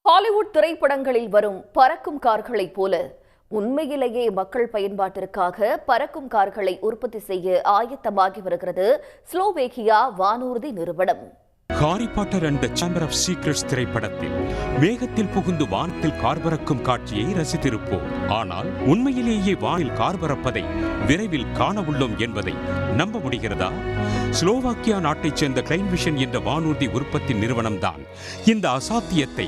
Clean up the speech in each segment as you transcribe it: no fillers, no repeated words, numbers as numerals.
Hollywood திரைப்படங்களில் வரும் பறக்கும் கார்களைப் போல உண்மையிலேயே மக்கள் பயன்பாட்டிற்காக பறக்கும் கார்களை உற்பத்தி செய்ய ஆயத்தமாகி வருகிறது ஸ்லோவேக்கியா வானூர்தி நிறுவனம். Harry Potter and the Chamber of Secrets திரைப்படத்தில் வேகத்தில் புகுந்து வானத்தில் கார் பறக்கும் காட்சியை ரசித்திருப்போம். ஆனால் உண்மையிலேயே வானில் கார் பறப்பதை விரைவில் காண உள்ளோம் என்பதை நம்ப முடிகிறதா? ஸ்லோவாக்கியா நாட்டைச் சேர்ந்த கிளைன்விஷன் என்ற வானூர்தி உற்பத்தி நிறுவனம்தான் இந்த அசாத்தியத்தை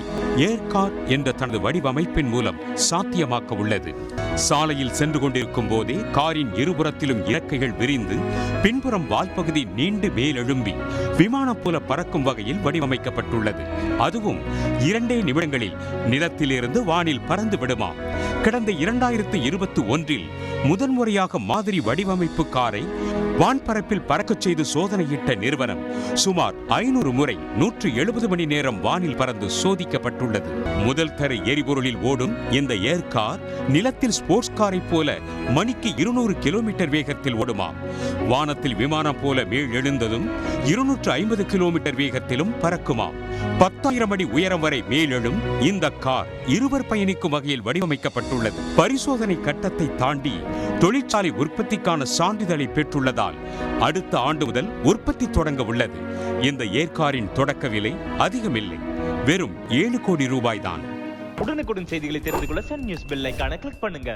ஏர்கார் என்ற தனது வடிவமைப்பின் மூலம் சாத்தியமாக்க உள்ளது. சாலையில் சென்று கொண்டிருக்கும் போதே காரின் இருபுறத்திலும் இறக்கைகள் விரிந்து பின்புறம் வால்பகுதி நீண்டு மேலெழும்பி விமானம் போல பறக்கும் வகையில் வடிவமைக்கப்பட்டுள்ளது. அதுவும் 2 நிமிடங்களில் நிலத்திலிருந்து வானில் பறந்து விடுமாம். கடந்த 2021 முதன்முறையாக மாதிரி வடிவமைப்பு காரை வான்பரப்பில் பறக்கச் செய்து சோதனையிட்ட நிறுவனம் சுமார் 500 முறை 170 மணி நேரம் வானில் பறந்து சோதிக்கப்பட்டுள்ளது. முதல் தர எரிபொருளில் ஓடும் இந்த ஏர்கார் நிலத்தில் ஸ்போர்ட்ஸ் காரை போல மணிக்கு 200 கிலோமீட்டர் வேகத்தில் ஓடுமாம். வானத்தில் விமானம் போல மேல் எழுந்ததும் 250 கிலோமீட்டர் வேகத்திலும் பறக்குமாம். 10,000 அடி உயரம் வரை மேலெழும் இந்த கார் இருவர் பயணிக்கும் வகையில் வடிவமைக்கப்பட்டுள்ளது. பரிசோதனை கட்டத்தை தாண்டி தொழிற்சாலை உற்பத்திக்கான சான்றிதழை பெற்றுள்ளதால் அடுத்த ஆண்டு முதல் உற்பத்தி தொடங்க உள்ளது. இந்த ஏர்காரின் தொடக்க விலை அதிகமில்லை, வெறும் 7 கோடி ரூபாய் தான். உடனுக்குடன் செய்திகளை தெரிந்து கொள்ள சன் நியூஸ் பெல் ஐகானை கிளிக் பண்ணுங்க.